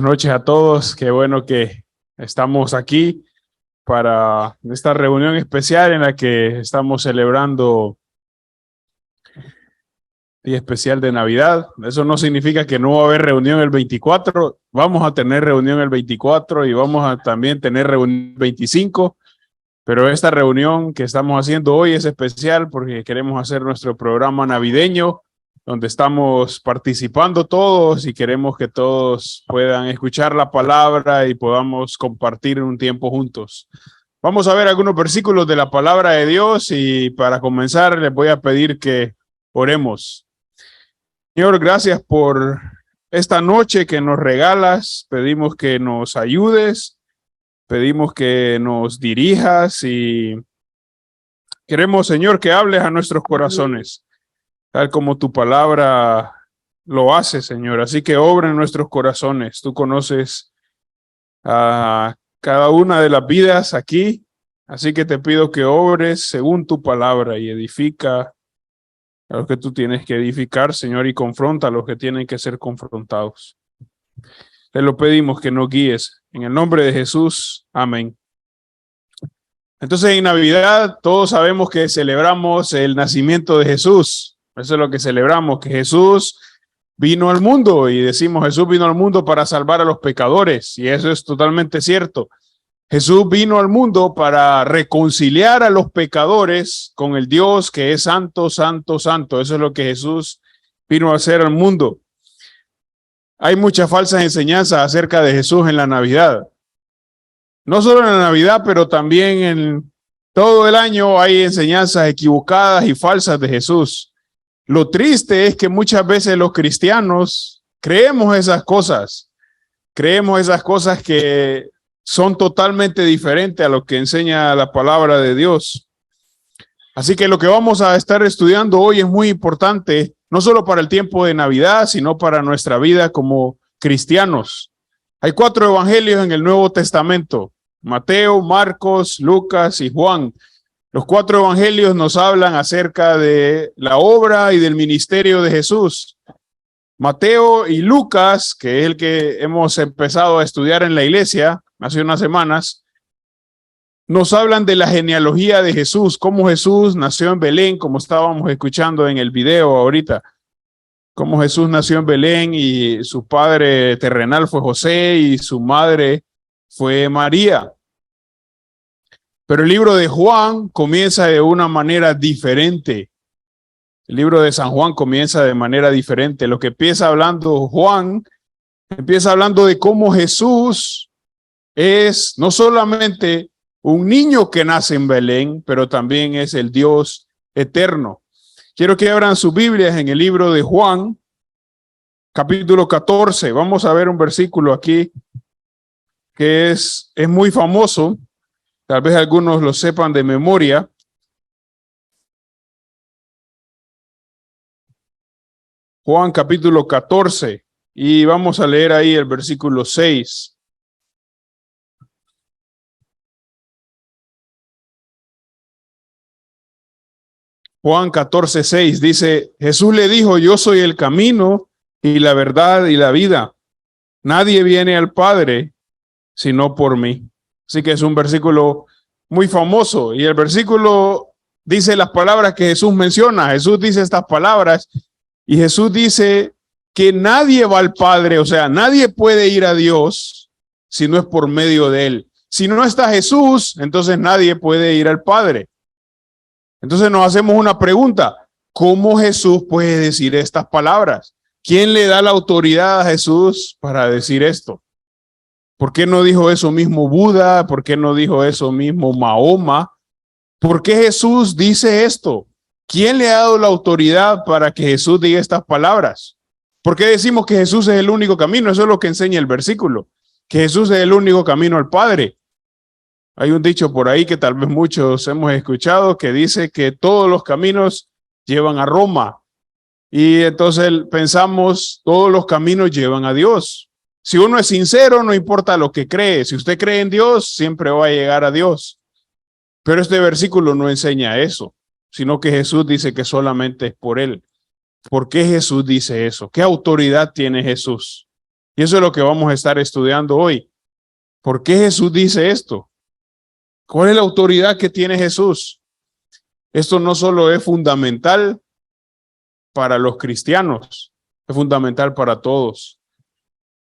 noches a todos. Qué bueno que estamos aquí para esta reunión especial en la que estamos celebrando el día especial de Navidad. Eso no significa que no va a haber reunión el 24. Vamos a tener reunión el 24 y vamos a también tener reunión el 25. Pero esta reunión que estamos haciendo hoy es especial porque queremos hacer nuestro programa navideño, donde estamos participando todos y queremos que todos puedan escuchar la palabra y podamos compartir un tiempo juntos. Vamos a ver algunos versículos de la palabra de Dios y para comenzar les voy a pedir que oremos. Señor, gracias por esta noche que nos regalas. Pedimos que nos ayudes, pedimos que nos dirijas y queremos, Señor, que hables a nuestros corazones, tal como tu palabra lo hace, Señor. Así que obra en nuestros corazones. Tú conoces a cada una de las vidas aquí, así que te pido que obres según tu palabra y edifica a los que tú tienes que edificar, Señor, y confronta a los que tienen que ser confrontados. Te lo pedimos que nos guíes. En el nombre de Jesús. Amén. Entonces, en Navidad todos sabemos que celebramos el nacimiento de Jesús. Eso es lo que celebramos, que Jesús vino al mundo y decimos Jesús vino al mundo para salvar a los pecadores. Y eso es totalmente cierto. Jesús vino al mundo para reconciliar a los pecadores con el Dios que es santo, santo, santo. Eso es lo que Jesús vino a hacer al mundo. Hay muchas falsas enseñanzas acerca de Jesús en la Navidad. No solo en la Navidad, pero también en todo el año hay enseñanzas equivocadas y falsas de Jesús. Lo triste es que muchas veces los cristianos creemos esas cosas que son totalmente diferentes a lo que enseña la palabra de Dios. Así que lo que vamos a estar estudiando hoy es muy importante, no solo para el tiempo de Navidad, sino para nuestra vida como cristianos. Hay 4 evangelios en el Nuevo Testamento: Mateo, Marcos, Lucas y Juan. Los 4 evangelios nos hablan acerca de la obra y del ministerio de Jesús. Mateo y Lucas, que es el que hemos empezado a estudiar en la iglesia hace unas semanas, nos hablan de la genealogía de Jesús, cómo Jesús nació en Belén, como estábamos escuchando en el video ahorita, cómo Jesús nació en Belén y su padre terrenal fue José y su madre fue María. Pero el libro de Juan comienza de una manera diferente. El libro de San Juan comienza de manera diferente. Lo que empieza hablando Juan, empieza hablando de cómo Jesús es no solamente un niño que nace en Belén, pero también es el Dios eterno. Quiero que abran sus Biblias en el libro de Juan, capítulo 14. Vamos a ver un versículo aquí que es muy famoso. Tal vez algunos lo sepan de memoria. Juan capítulo 14 y vamos a leer ahí el versículo 6. Juan 14:6 dice, Jesús le dijo, yo soy el camino y la verdad y la vida. Nadie viene al Padre sino por mí. Así que es un versículo muy famoso y el versículo dice las palabras que Jesús menciona. Jesús dice estas palabras y Jesús dice que nadie va al Padre, o sea, nadie puede ir a Dios si no es por medio de él. Si no está Jesús, entonces nadie puede ir al Padre. Entonces nos hacemos una pregunta, ¿cómo Jesús puede decir estas palabras? ¿Quién le da la autoridad a Jesús para decir esto? ¿Por qué no dijo eso mismo Buda? ¿Por qué no dijo eso mismo Mahoma? ¿Por qué Jesús dice esto? ¿Quién le ha dado la autoridad para que Jesús diga estas palabras? ¿Por qué decimos que Jesús es el único camino? Eso es lo que enseña el versículo, que Jesús es el único camino al Padre. Hay un dicho por ahí que tal vez muchos hemos escuchado que dice que todos los caminos llevan a Roma. Y entonces pensamos, todos los caminos llevan a Dios. Si uno es sincero, no importa lo que cree. Si usted cree en Dios, siempre va a llegar a Dios. Pero este versículo no enseña eso, sino que Jesús dice que solamente es por él. ¿Por qué Jesús dice eso? ¿Qué autoridad tiene Jesús? Y eso es lo que vamos a estar estudiando hoy. ¿Por qué Jesús dice esto? ¿Cuál es la autoridad que tiene Jesús? Esto no solo es fundamental para los cristianos, es fundamental para todos.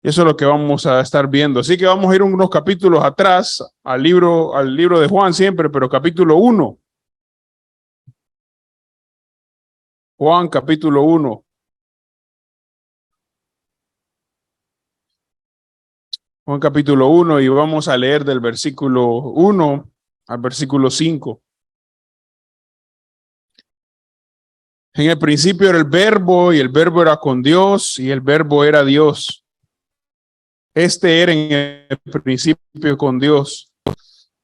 Eso es lo que vamos a estar viendo. Así que vamos a ir unos capítulos atrás al libro de Juan siempre, pero capítulo 1. Juan capítulo 1. Juan capítulo 1 y vamos a leer del versículo 1 al versículo 5. En el principio era el verbo y el verbo era con Dios y el verbo era Dios. Este era en el principio con Dios.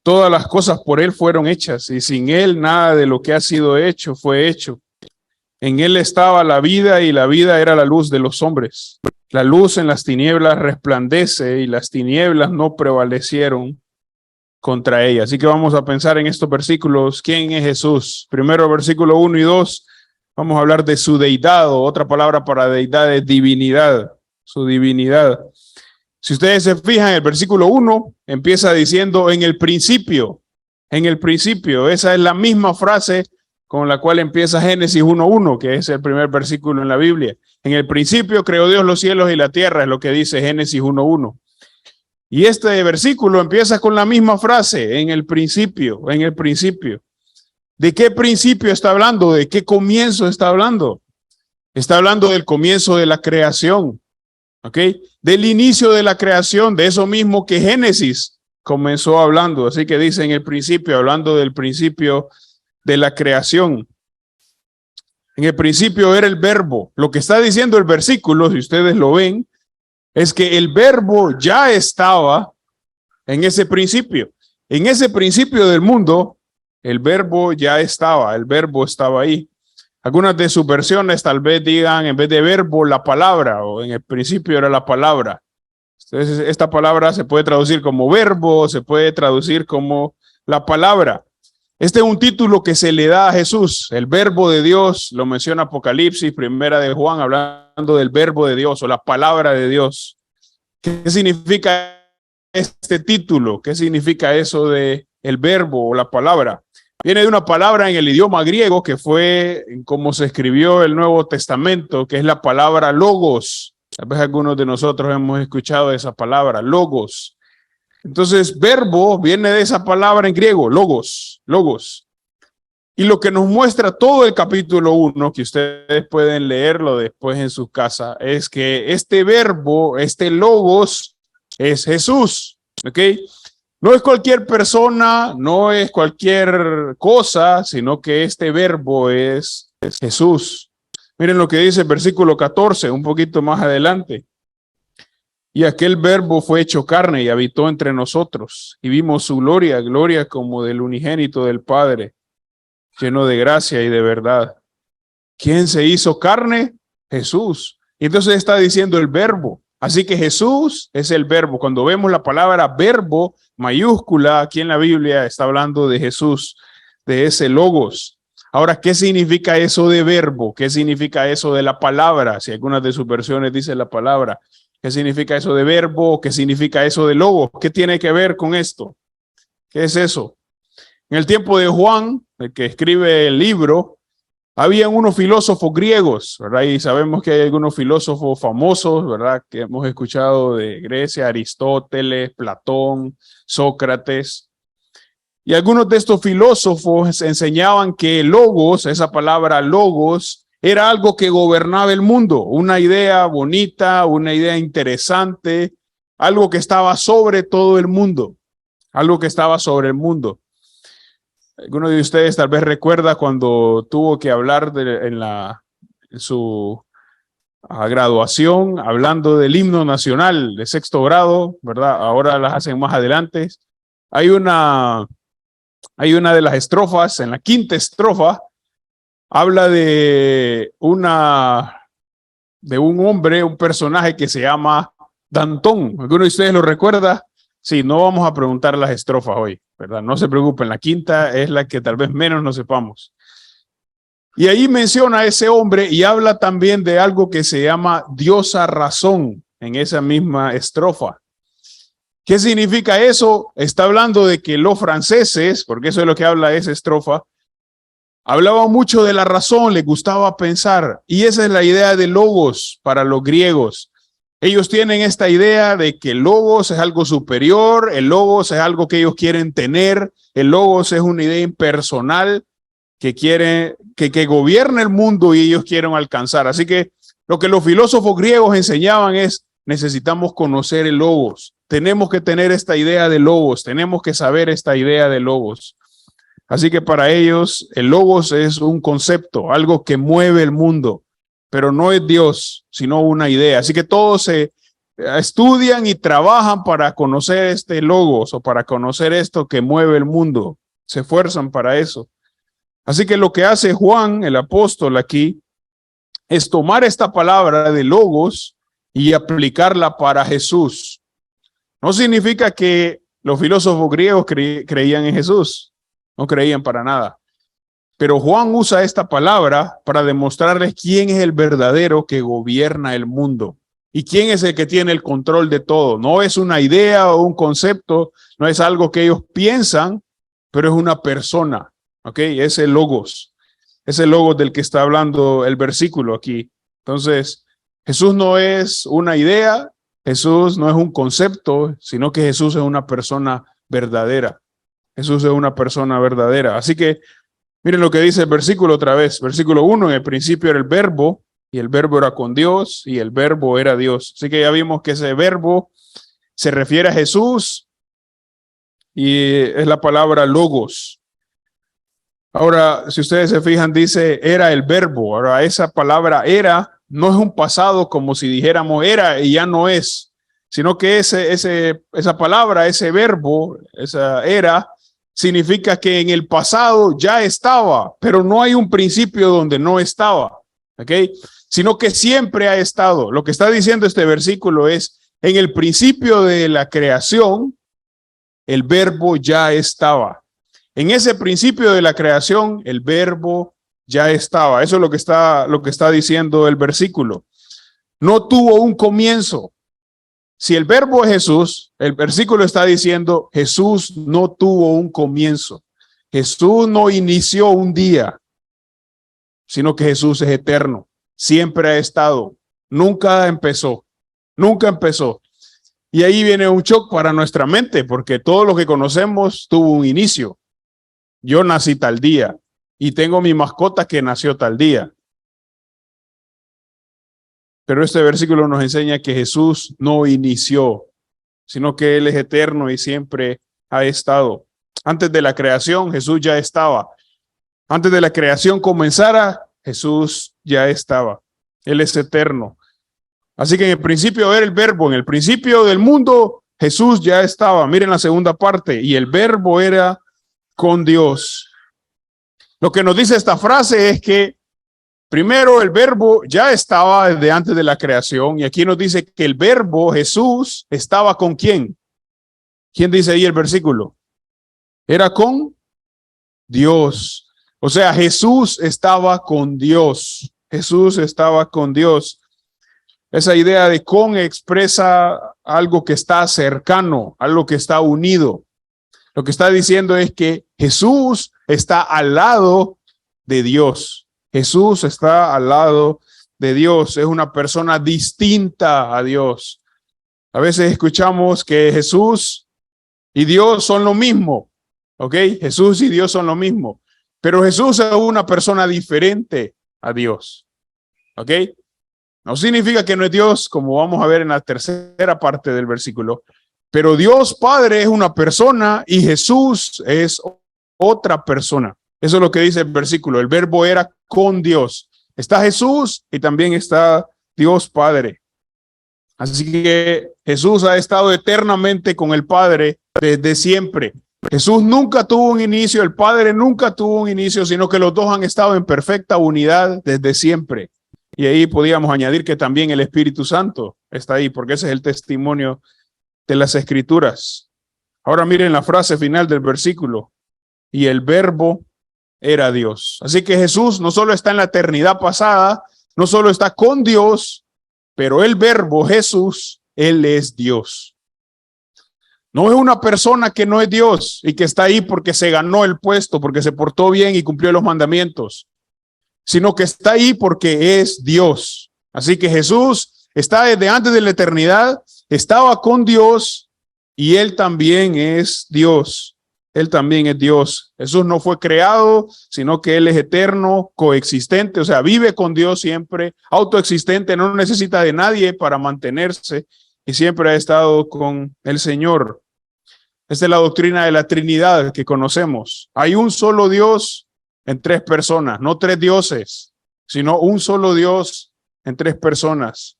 Todas las cosas por él fueron hechas y sin él nada de lo que ha sido hecho fue hecho. En él estaba la vida y la vida era la luz de los hombres. La luz en las tinieblas resplandece y las tinieblas no prevalecieron contra ella. Así que vamos a pensar en estos versículos. ¿Quién es Jesús? Primero, versículo 1 y 2. Vamos a hablar de su deidad, o otra palabra para deidad es divinidad. Su divinidad. Si ustedes se fijan, el versículo 1 empieza diciendo en el principio. En el principio. Esa es la misma frase con la cual empieza Génesis 1:1, que es el primer versículo en la Biblia. En el principio creó Dios los cielos y la tierra, es lo que dice Génesis 1:1. Y este versículo empieza con la misma frase, en el principio, en el principio. ¿De qué principio está hablando? ¿De qué comienzo está hablando? Está hablando del comienzo de la creación, ¿ok? Del inicio de la creación, de eso mismo que Génesis comenzó hablando. Así que dice en el principio, hablando del principio de la creación. En el principio era el verbo. Lo que está diciendo el versículo, si ustedes lo ven, es que el verbo ya estaba en ese principio. En ese principio del mundo, el verbo ya estaba, el verbo estaba ahí. Algunas de sus versiones tal vez digan, en vez de verbo, la palabra, o en el principio era la palabra. Entonces, esta palabra se puede traducir como verbo, se puede traducir como la palabra. Este es un título que se le da a Jesús, el verbo de Dios, lo menciona Apocalipsis, primera de Juan, hablando del verbo de Dios o la palabra de Dios. ¿Qué significa este título? ¿Qué significa eso de el verbo o la palabra? Viene de una palabra en el idioma griego que fue como se escribió el Nuevo Testamento, que es la palabra logos. Tal vez algunos de nosotros hemos escuchado esa palabra, logos. Entonces, verbo viene de esa palabra en griego, logos, logos. Y lo que nos muestra todo el capítulo 1, que ustedes pueden leerlo después en su casa, es que este verbo, este logos, es Jesús, ¿ok? No es cualquier persona, no es cualquier cosa, sino que este verbo es Jesús. Miren lo que dice el versículo 14, un poquito más adelante. Y aquel verbo fue hecho carne y habitó entre nosotros, y vimos su gloria, gloria como del unigénito del Padre, lleno de gracia y de verdad. ¿Quién se hizo carne? Jesús. Y entonces está diciendo el verbo. Así que Jesús es el verbo. Cuando vemos la palabra verbo mayúscula aquí en la Biblia, está hablando de Jesús, de ese logos. Ahora, ¿qué significa eso de verbo? ¿Qué significa eso de la palabra? Si algunas de sus versiones dicen la palabra. ¿Qué significa eso de verbo? ¿Qué significa eso de logos? ¿Qué tiene que ver con esto? ¿Qué es eso? En el tiempo de Juan, el que escribe el libro, había unos filósofos griegos, ¿verdad? Y sabemos que hay algunos filósofos famosos, ¿verdad? Que hemos escuchado de Grecia, Aristóteles, Platón, Sócrates. Y algunos de estos filósofos enseñaban que logos, esa palabra logos, era algo que gobernaba el mundo, una idea bonita, una idea interesante, algo que estaba sobre todo el mundo, algo que estaba sobre el mundo. Alguno de ustedes tal vez recuerda cuando tuvo que hablar en su graduación, hablando del himno nacional de sexto grado, ¿verdad? Ahora las hacen más adelante. Hay una de las estrofas, en la quinta estrofa, habla de un hombre, un personaje que se llama Dantón. ¿Alguno de ustedes lo recuerda? Sí, no vamos a preguntar las estrofas hoy, ¿verdad? No se preocupen, la quinta es la que tal vez menos nos sepamos. Y ahí menciona a ese hombre y habla también de algo que se llama diosa razón. en esa misma estrofa. ¿Qué significa eso? Está hablando de que los franceses, porque eso es lo que habla esa estrofa, hablaban mucho de la razón, les gustaba pensar, y esa es la idea de logos para los griegos. Ellos tienen esta idea de que el logos es algo superior, el logos es algo que ellos quieren tener, el logos es una idea impersonal que quiere que gobierne el mundo y ellos quieren alcanzar. Así que lo que los filósofos griegos enseñaban es: necesitamos conocer el logos, tenemos que tener esta idea de logos, tenemos que saber esta idea de logos. Así que para ellos el logos es un concepto, algo que mueve el mundo, pero no es Dios, sino una idea. Así que todos se estudian y trabajan para conocer este logos o para conocer esto que mueve el mundo. Se esfuerzan para eso. Así que lo que hace Juan, el apóstol aquí, es tomar esta palabra de logos y aplicarla para Jesús. No significa que los filósofos griegos creían en Jesús. No creían para nada. Pero Juan usa esta palabra para demostrarles quién es el verdadero que gobierna el mundo y quién es el que tiene el control de todo. No es una idea o un concepto, no es algo que ellos piensan, pero es una persona. ¿Ok? Es el logos del que está hablando el versículo aquí. Entonces, Jesús no es una idea, Jesús no es un concepto, sino que Jesús es una persona verdadera. Jesús es una persona verdadera. Así que miren lo que dice el versículo otra vez. Versículo 1, en el principio era el verbo, y el verbo era con Dios, y el verbo era Dios. Así que ya vimos que ese verbo se refiere a Jesús, y es la palabra logos. Ahora, si ustedes se fijan, dice era el verbo. Ahora, esa palabra era no es un pasado como si dijéramos era y ya no es, sino que esa palabra, ese verbo, esa era, significa que en el pasado ya estaba, pero no hay un principio donde no estaba, ¿ok? Sino que siempre ha estado. Lo que está diciendo este versículo es: en el principio de la creación, el verbo ya estaba. En ese principio de la creación, el verbo ya estaba. Eso es lo que está diciendo el versículo. No tuvo un comienzo. Si el verbo es Jesús, el versículo está diciendo: Jesús no tuvo un comienzo. Jesús no inició un día, sino que Jesús es eterno. Siempre ha estado. Nunca empezó. Nunca empezó. Y ahí viene un shock para nuestra mente, porque todo lo que conocemos tuvo un inicio. Yo nací tal día y tengo mi mascota que nació tal día. Pero este versículo nos enseña que Jesús no inició, sino que Él es eterno y siempre ha estado. Antes de la creación, Jesús ya estaba. Antes de la creación comenzara, Jesús ya estaba. Él es eterno. Así que en el principio era el verbo, en el principio del mundo, Jesús ya estaba. Miren la segunda parte, y el verbo era con Dios. Lo que nos dice esta frase es que primero el verbo ya estaba desde antes de la creación, y aquí nos dice que el verbo Jesús estaba con ¿quién? ¿Quién dice ahí el versículo? Era con Dios. O sea, Jesús estaba con Dios. Jesús estaba con Dios. Esa idea de con expresa algo que está cercano, algo que está unido. Lo que está diciendo es que Jesús está al lado de Dios. Jesús está al lado de Dios. Es una persona distinta a Dios. A veces escuchamos que Jesús y Dios son lo mismo. ¿Ok? Jesús y Dios son lo mismo. Pero Jesús es una persona diferente a Dios. ¿Ok? No significa que no es Dios, como vamos a ver en la tercera parte del versículo. Pero Dios Padre es una persona y Jesús es otra persona. Eso es lo que dice el versículo. El verbo era con Dios. Está Jesús y también está Dios Padre. Así que Jesús ha estado eternamente con el Padre desde siempre. Jesús nunca tuvo un inicio, el Padre nunca tuvo un inicio, sino que los dos han estado en perfecta unidad desde siempre. Y ahí podíamos añadir que también el Espíritu Santo está ahí, porque ese es el testimonio de las Escrituras. Ahora miren la frase final del versículo. Y el verbo era Dios. Así que Jesús no solo está en la eternidad pasada, no solo está con Dios, pero el Verbo, Jesús, Él es Dios. No es una persona que no es Dios y que está ahí porque se ganó el puesto, porque se portó bien y cumplió los mandamientos, sino que está ahí porque es Dios. Así que Jesús está desde antes de la eternidad, estaba con Dios y Él también es Dios. Él también es Dios. Jesús no fue creado, sino que Él es eterno, coexistente, o sea, vive con Dios siempre, autoexistente, no necesita de nadie para mantenerse y siempre ha estado con el Señor. Esta es la doctrina de la Trinidad que conocemos. Hay un solo Dios en tres personas, no tres dioses, sino un solo Dios en tres personas.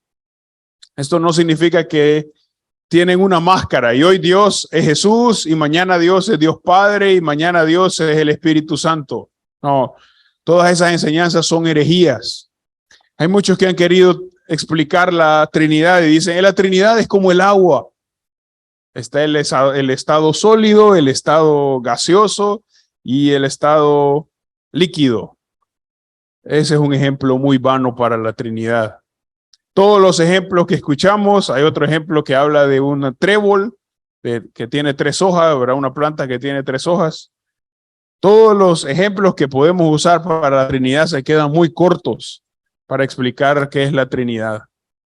Esto no significa que tienen una máscara y hoy Dios es Jesús y mañana Dios es Dios Padre y mañana Dios es el Espíritu Santo. No, todas esas enseñanzas son herejías. Hay muchos que han querido explicar la Trinidad y dicen, la Trinidad es como el agua. Está el estado sólido, el estado gaseoso y el estado líquido. Ese es un ejemplo muy vano para la Trinidad. Todos los ejemplos que escuchamos, hay otro ejemplo que habla de un trébol que tiene 3 hojas, ¿verdad? Una planta que tiene 3 hojas. Todos los ejemplos que podemos usar para la Trinidad se quedan muy cortos para explicar qué es la Trinidad.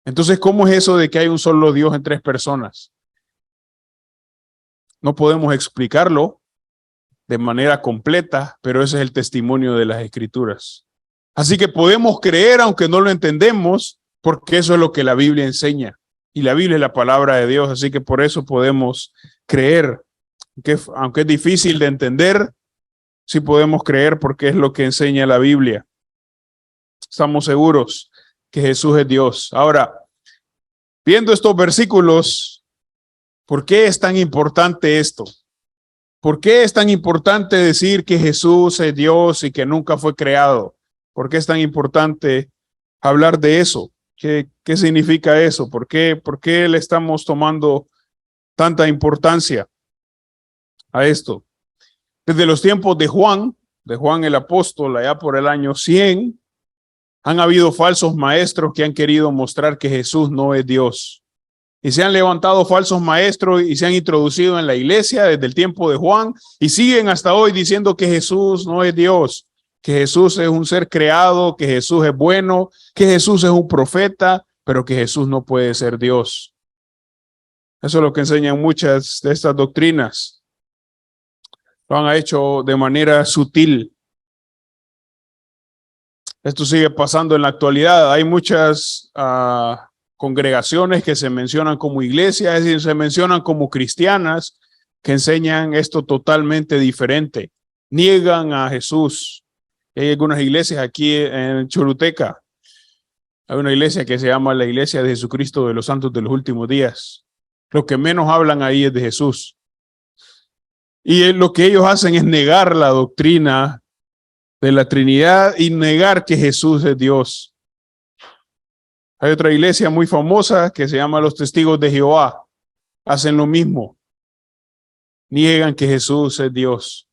Entonces, ¿cómo es eso de que hay un solo Dios en 3 personas? No podemos explicarlo de manera completa, pero ese es el testimonio de las Escrituras. Así que podemos creer aunque no lo entendemos, porque eso es lo que la Biblia enseña. Y la Biblia es la palabra de Dios, así que por eso podemos creer. Aunque es difícil de entender, sí podemos creer porque es lo que enseña la Biblia. Estamos seguros que Jesús es Dios. Ahora, viendo estos versículos, ¿por qué es tan importante esto? ¿Por qué es tan importante decir que Jesús es Dios y que nunca fue creado? ¿Por qué es tan importante hablar de eso? ¿Qué significa eso? ¿Por qué le estamos tomando tanta importancia a esto? Desde los tiempos de Juan el apóstol, allá por el año 100, han habido falsos maestros que han querido mostrar que Jesús no es Dios. Y se han levantado falsos maestros y se han introducido en la iglesia desde el tiempo de Juan y siguen hasta hoy diciendo que Jesús no es Dios, que Jesús es un ser creado, que Jesús es bueno, que Jesús es un profeta, pero que Jesús no puede ser Dios. Eso es lo que enseñan muchas de estas doctrinas. Lo han hecho de manera sutil. Esto sigue pasando en la actualidad. Hay muchas congregaciones que se mencionan como iglesias, es decir, se mencionan como cristianas, que enseñan esto totalmente diferente. Niegan a Jesús. Hay algunas iglesias aquí en Choluteca. Hay una iglesia que se llama la Iglesia de Jesucristo de los Santos de los Últimos Días. Lo que menos hablan ahí es de Jesús. Y lo que ellos hacen es negar la doctrina de la Trinidad y negar que Jesús es Dios. Hay otra iglesia muy famosa que se llama los Testigos de Jehová. Hacen lo mismo. Niegan que Jesús es Dios.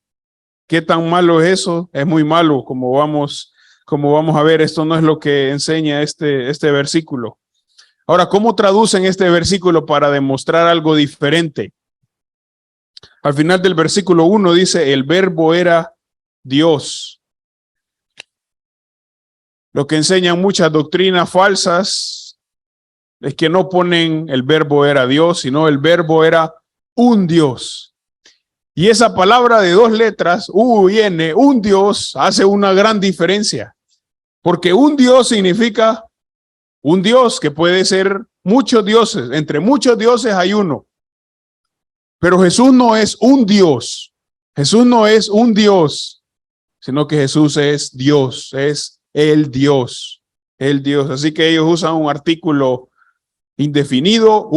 ¿Qué tan malo es eso? Es muy malo, como vamos a ver. Esto no es lo que enseña este versículo. Ahora, ¿cómo traducen este versículo para demostrar algo diferente? Al final del versículo 1 dice, el verbo era Dios. Lo que enseñan muchas doctrinas falsas es que no ponen el verbo era Dios, sino el verbo era un Dios. Y esa palabra de 2 letras, U y N, un Dios, hace una gran diferencia. Porque un Dios significa un Dios que puede ser muchos dioses. Entre muchos dioses hay uno. Pero Jesús no es un Dios. Jesús no es un Dios, sino que Jesús es Dios, es el Dios, el Dios. Así que ellos usan un artículo indefinido,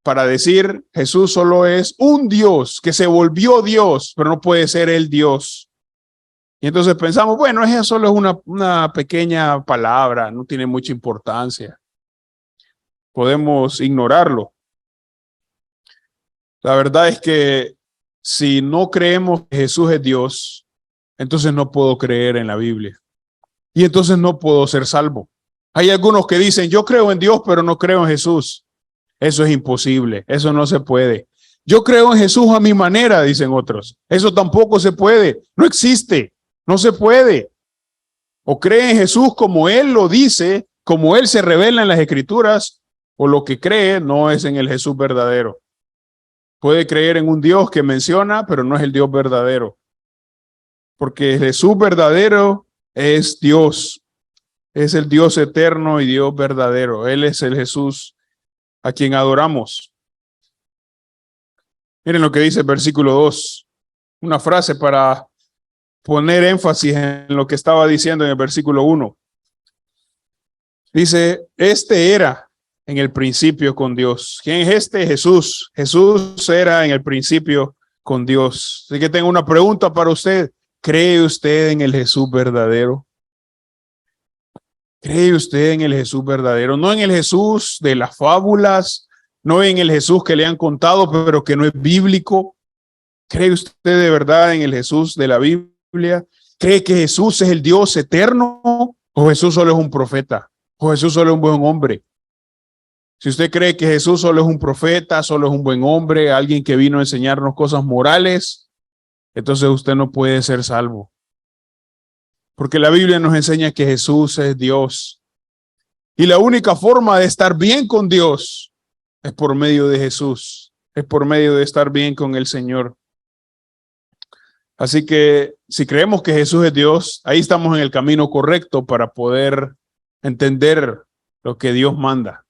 para decir Jesús solo es un Dios que se volvió Dios, pero no puede ser el Dios. Y entonces pensamos, bueno, eso solo es una pequeña palabra, no tiene mucha importancia. Podemos ignorarlo. La verdad es que si no creemos que Jesús es Dios, entonces no puedo creer en la Biblia. Y entonces no puedo ser salvo. Hay algunos que dicen, yo creo en Dios, pero no creo en Jesús. Eso es imposible, eso no se puede. Yo creo en Jesús a mi manera, dicen otros. Eso tampoco se puede, no existe, no se puede. O cree en Jesús como Él lo dice, como Él se revela en las Escrituras, o lo que cree no es en el Jesús verdadero. Puede creer en un Dios que menciona, pero no es el Dios verdadero. Porque el Jesús verdadero es Dios. Es el Dios eterno y Dios verdadero. Él es el Jesús a quien adoramos. Miren lo que dice el versículo 2. Una frase para poner énfasis en lo que estaba diciendo en el versículo 1. Dice, este era en el principio con Dios. ¿Quién es este? Jesús. Jesús era en el principio con Dios. Así que tengo una pregunta para usted. ¿Cree usted en el Jesús verdadero? ¿Cree usted en el Jesús verdadero? No en el Jesús de las fábulas, no en el Jesús que le han contado, pero que no es bíblico. ¿Cree usted de verdad en el Jesús de la Biblia? ¿Cree que Jesús es el Dios eterno o Jesús solo es un profeta? ¿O Jesús solo es un buen hombre? Si usted cree que Jesús solo es un profeta, solo es un buen hombre, alguien que vino a enseñarnos cosas morales, entonces usted no puede ser salvo. Porque la Biblia nos enseña que Jesús es Dios. Y la única forma de estar bien con Dios es por medio de Jesús. Es por medio de estar bien con el Señor. Así que si creemos que Jesús es Dios, ahí estamos en el camino correcto para poder entender lo que Dios manda.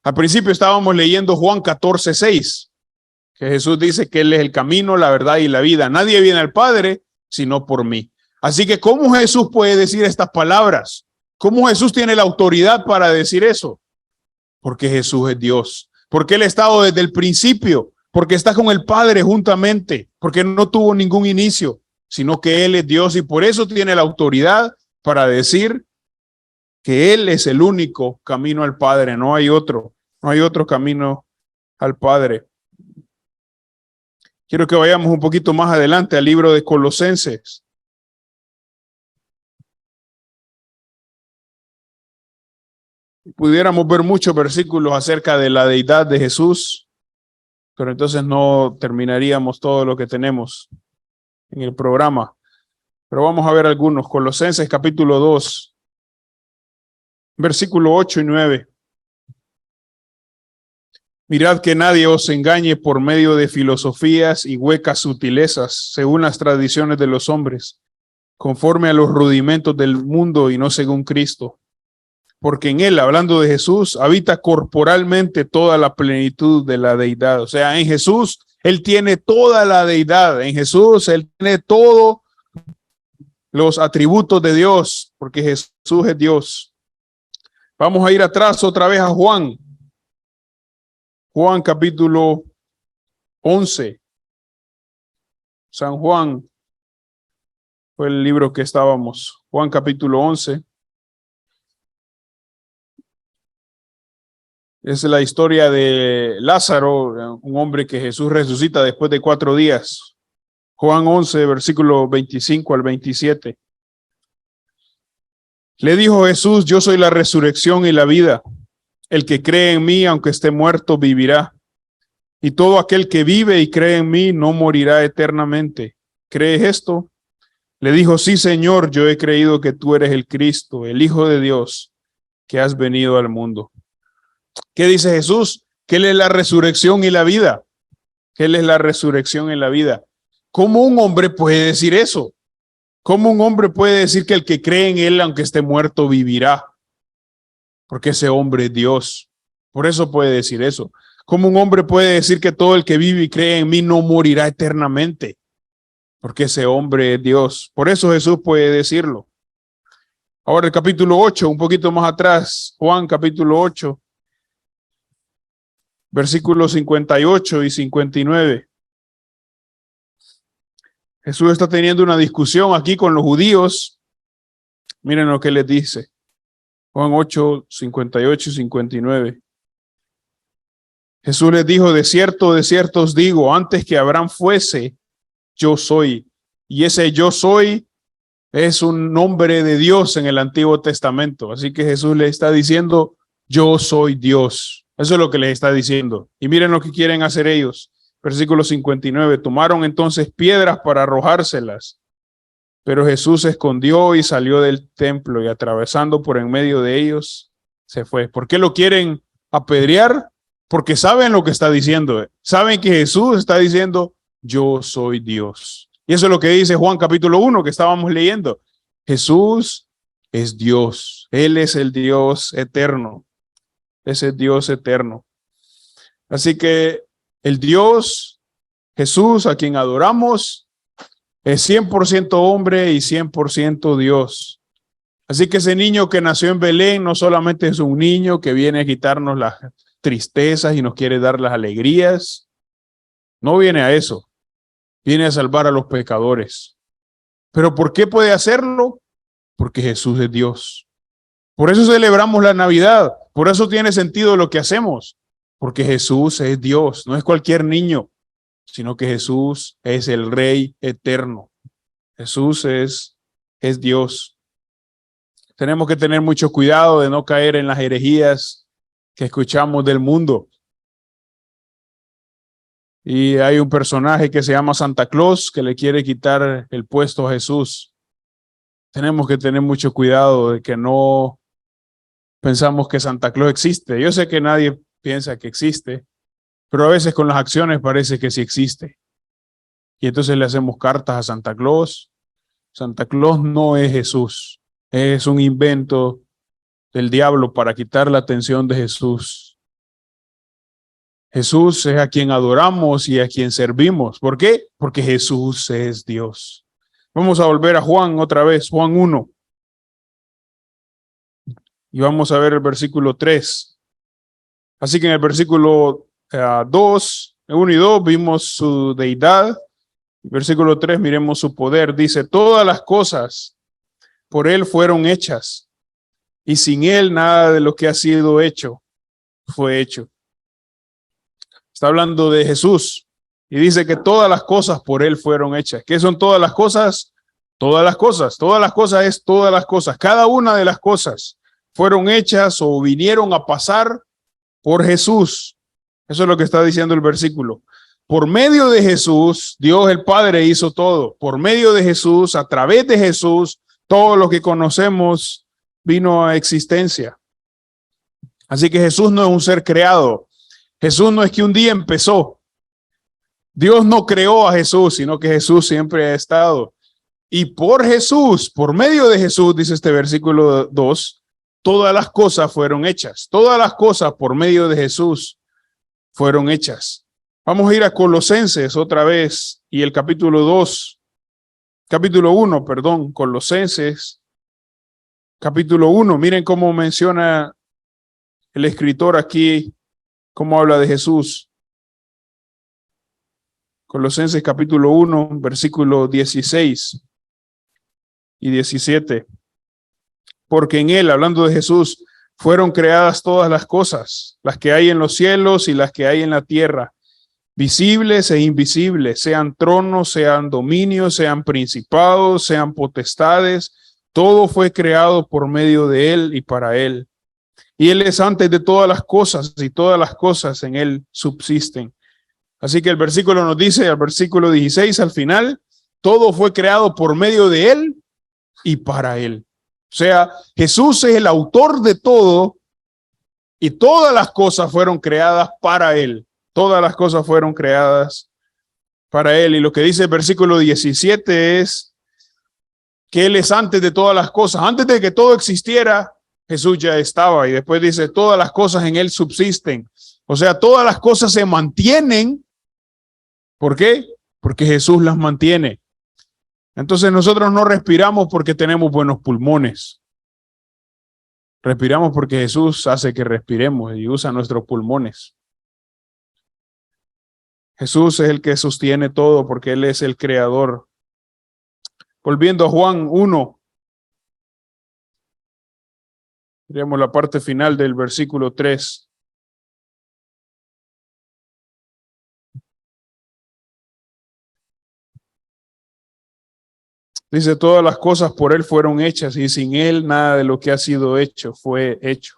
Al principio estábamos leyendo Juan 14:6, que Jesús dice que Él es el camino, la verdad y la vida. Nadie viene al Padre sino por mí. Así que, ¿cómo Jesús puede decir estas palabras? ¿Cómo Jesús tiene la autoridad para decir eso? Porque Jesús es Dios. Porque Él ha estado desde el principio. Porque está con el Padre juntamente. Porque no tuvo ningún inicio, sino que Él es Dios y por eso tiene la autoridad para decir que Él es el único camino al Padre. No hay otro. No hay otro camino al Padre. Quiero que vayamos un poquito más adelante al libro de Colosenses. Pudiéramos ver muchos versículos acerca de la deidad de Jesús, pero entonces no terminaríamos todo lo que tenemos en el programa. Pero vamos a ver algunos. Colosenses capítulo 2, versículo 8 y 9. Mirad que nadie os engañe por medio de filosofías y huecas sutilezas, según las tradiciones de los hombres, conforme a los rudimentos del mundo y no según Cristo. Porque en Él, hablando de Jesús, habita corporalmente toda la plenitud de la deidad. O sea, en Jesús, Él tiene toda la deidad. En Jesús, Él tiene todos los atributos de Dios, porque Jesús es Dios. Vamos a ir atrás otra vez a Juan. Juan capítulo 11. San Juan fue el libro que estábamos. Juan capítulo 11. Es la historia de Lázaro, un hombre que Jesús resucita después de 4 días. Juan 11, versículo 25 al 27. Le dijo Jesús, yo soy la resurrección y la vida. El que cree en mí, aunque esté muerto, vivirá. Y todo aquel que vive y cree en mí no morirá eternamente. ¿Crees esto? Le dijo, sí, Señor, yo he creído que tú eres el Cristo, el Hijo de Dios, que has venido al mundo. ¿Qué dice Jesús? Que Él es la resurrección y la vida. Que Él es la resurrección y la vida. ¿Cómo un hombre puede decir eso? ¿Cómo un hombre puede decir que el que cree en Él, aunque esté muerto, vivirá? Porque ese hombre es Dios. Por eso puede decir eso. ¿Cómo un hombre puede decir que todo el que vive y cree en mí no morirá eternamente? Porque ese hombre es Dios. Por eso Jesús puede decirlo. Ahora el capítulo 8, un poquito más atrás, Juan capítulo 8, versículos 58 y 59. Jesús está teniendo una discusión aquí con los judíos. Miren lo que les dice. Juan 8, 58 y 59. Jesús les dijo, de cierto os digo, antes que Abraham fuese, yo soy. Y ese yo soy Es un nombre de Dios en el Antiguo Testamento. Así que Jesús le está diciendo, yo soy Dios. Eso es lo que les está diciendo. Y miren lo que quieren hacer ellos. Versículo 59. Tomaron entonces piedras para arrojárselas. Pero Jesús se escondió y salió del templo y atravesando por en medio de ellos, se fue. ¿Por qué lo quieren apedrear? Porque saben lo que está diciendo. Saben que Jesús está diciendo, yo soy Dios. Y eso es lo que dice Juan capítulo 1 que estábamos leyendo. Jesús es Dios. Él es el Dios eterno. Es el Dios eterno. Así que el Dios, Jesús, a quien adoramos, es 100% hombre y 100% Dios. Así que ese niño que nació en Belén no solamente es un niño que viene a quitarnos las tristezas y nos quiere dar las alegrías. No viene a eso. Viene a salvar a los pecadores. ¿Pero por qué puede hacerlo? Porque Jesús es Dios. Por eso celebramos la Navidad. Por eso tiene sentido lo que hacemos. Porque Jesús es Dios. No es cualquier niño, sino que Jesús es el Rey eterno. Jesús es Dios. Tenemos que tener mucho cuidado de no caer en las herejías que escuchamos del mundo. Y hay un personaje que se llama Santa Claus que le quiere quitar el puesto a Jesús. Tenemos que tener mucho cuidado de que no pensamos que Santa Claus existe. Yo sé que nadie piensa que existe, pero a veces con las acciones parece que sí existe. Y entonces le hacemos cartas a Santa Claus. Santa Claus no es Jesús. Es un invento del diablo para quitar la atención de Jesús. Jesús es a quien adoramos y a quien servimos. ¿Por qué? Porque Jesús es Dios. Vamos a volver a Juan otra vez, Juan 1. Y vamos a ver el versículo 3. Así que en el versículo 2, 1 y 2 vimos su deidad. Versículo 3, miremos su poder. Dice, todas las cosas por él fueron hechas. Y sin él nada de lo que ha sido hecho fue hecho. Está hablando de Jesús y dice que todas las cosas por él fueron hechas. ¿Qué son todas las cosas? Todas las cosas. Todas las cosas es todas las cosas. Cada una de las cosas fueron hechas o vinieron a pasar por Jesús. Eso es lo que está diciendo el versículo. Por medio de Jesús, Dios el Padre hizo todo. Por medio de Jesús, a través de Jesús, todo lo que conocemos vino a existencia. Así que Jesús no es un ser creado. Jesús no es que un día empezó. Dios no creó a Jesús, sino que Jesús siempre ha estado. Y por Jesús, por medio de Jesús, dice este versículo 2, todas las cosas fueron hechas. Todas las cosas por medio de Jesús fueron hechas. Vamos a ir a Colosenses otra vez y el capítulo 1, Colosenses, capítulo 1. Miren cómo menciona el escritor aquí, cómo habla de Jesús. Colosenses capítulo 1, versículo 16 y 17. Porque en él, hablando de Jesús, fueron creadas todas las cosas, las que hay en los cielos y las que hay en la tierra, visibles e invisibles, sean tronos, sean dominios, sean principados, sean potestades, todo fue creado por medio de él y para él. Y él es antes de todas las cosas y todas las cosas en él subsisten. Así que el versículo nos dice, al versículo 16 al final, todo fue creado por medio de él y para él. O sea, Jesús es el autor de todo y todas las cosas fueron creadas para él. Todas las cosas fueron creadas para él. Y lo que dice el versículo 17 es que él es antes de todas las cosas. Antes de que todo existiera, Jesús ya estaba. Y después dice, todas las cosas en él subsisten. O sea, todas las cosas se mantienen. ¿Por qué? Porque Jesús las mantiene. Entonces nosotros no respiramos porque tenemos buenos pulmones. Respiramos porque Jesús hace que respiremos y usa nuestros pulmones. Jesús es el que sostiene todo porque Él es el creador. Volviendo a Juan 1, veamos la parte final del versículo 3. Dice, todas las cosas por él fueron hechas y sin él nada de lo que ha sido hecho fue hecho.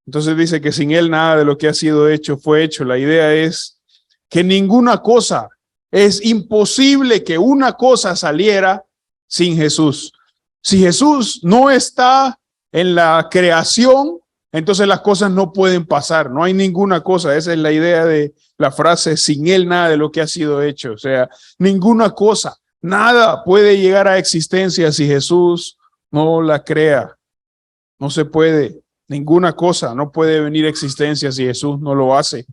Entonces dice que sin él nada de lo que ha sido hecho fue hecho. La idea es que ninguna cosa, es imposible que una cosa saliera sin Jesús. Si Jesús no está en la creación, entonces las cosas no pueden pasar. No hay ninguna cosa. Esa es la idea de la frase, sin él nada de lo que ha sido hecho. O sea, ninguna cosa. Nada puede llegar a existencia si Jesús no la crea. No se puede. Ninguna cosa no puede venir a existencia si Jesús no lo hace.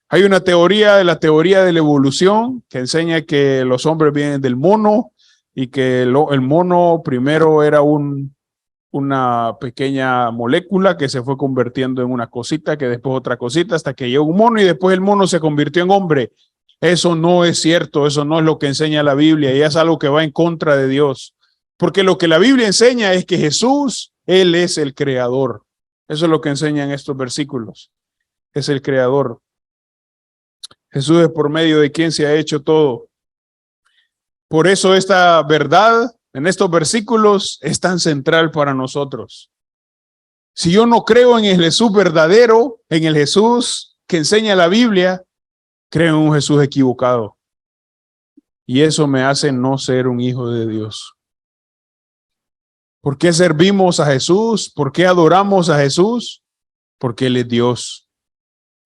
Hay una teoría de la teoría de la evolución que enseña que los hombres vienen del mono y que el mono primero era una pequeña molécula que se fue convirtiendo en una cosita, que después otra cosita, hasta que llegó un mono y después el mono se convirtió en hombre. Eso no es cierto, eso no es lo que enseña la Biblia y es algo que va en contra de Dios. Porque lo que la Biblia enseña es que Jesús, Él es el creador. Eso es lo que enseñan estos versículos. Es el creador. Jesús es por medio de quien se ha hecho todo. Por eso esta verdad en estos versículos es tan central para nosotros. Si yo no creo en el Jesús verdadero, en el Jesús que enseña la Biblia, creo en un Jesús equivocado. Y eso me hace no ser un hijo de Dios. ¿Por qué servimos a Jesús? ¿Por qué adoramos a Jesús? Porque Él es Dios.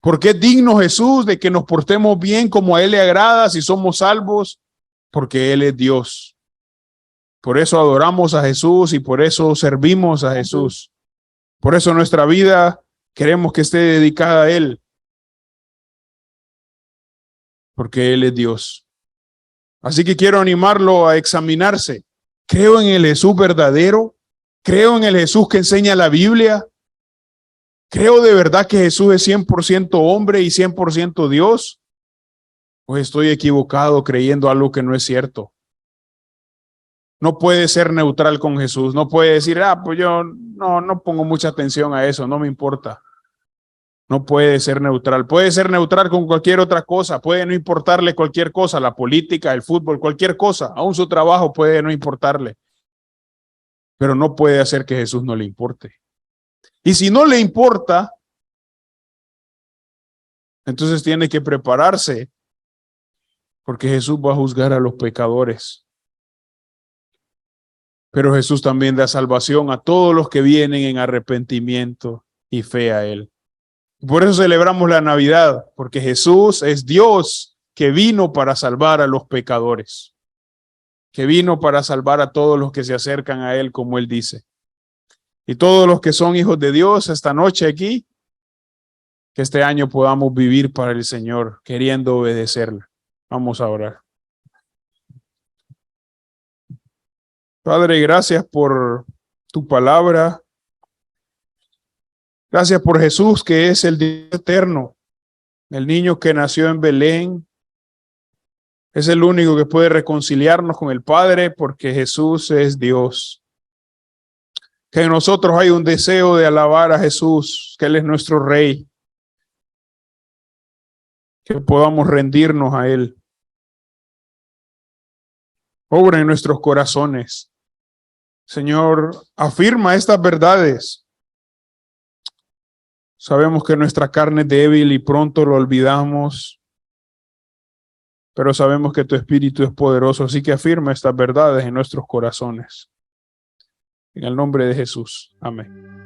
¿Por qué es digno Jesús de que nos portemos bien como a Él le agrada si somos salvos? Porque Él es Dios. Por eso adoramos a Jesús y por eso servimos a Jesús. Por eso nuestra vida queremos que esté dedicada a Él. Porque Él es Dios. Así que quiero animarlo a examinarse. ¿Creo en el Jesús verdadero? ¿Creo en el Jesús que enseña la Biblia? ¿Creo de verdad que Jesús es 100% hombre y 100% Dios? ¿O estoy equivocado creyendo algo que no es cierto? No puede ser neutral con Jesús. No puede decir, pues yo no pongo mucha atención a eso, no me importa. No puede ser neutral. Puede ser neutral con cualquier otra cosa. Puede no importarle cualquier cosa, la política, el fútbol, cualquier cosa. Aún su trabajo puede no importarle. Pero no puede hacer que Jesús no le importe. Y si no le importa, entonces tiene que prepararse, porque Jesús va a juzgar a los pecadores. Pero Jesús también da salvación a todos los que vienen en arrepentimiento y fe a Él. Por eso celebramos la Navidad, porque Jesús es Dios que vino para salvar a los pecadores, que vino para salvar a todos los que se acercan a Él, como Él dice. Y todos los que son hijos de Dios esta noche aquí, que este año podamos vivir para el Señor, queriendo obedecerle. Vamos a orar. Padre, gracias por tu palabra. Gracias por Jesús, que es el Dios eterno, el niño que nació en Belén. Es el único que puede reconciliarnos con el Padre, porque Jesús es Dios. Que en nosotros hay un deseo de alabar a Jesús, que Él es nuestro Rey. Que podamos rendirnos a Él. Obra en nuestros corazones. Señor, afirma estas verdades. Sabemos que nuestra carne es débil y pronto lo olvidamos, pero sabemos que tu Espíritu es poderoso, así que afirma estas verdades en nuestros corazones. En el nombre de Jesús. Amén.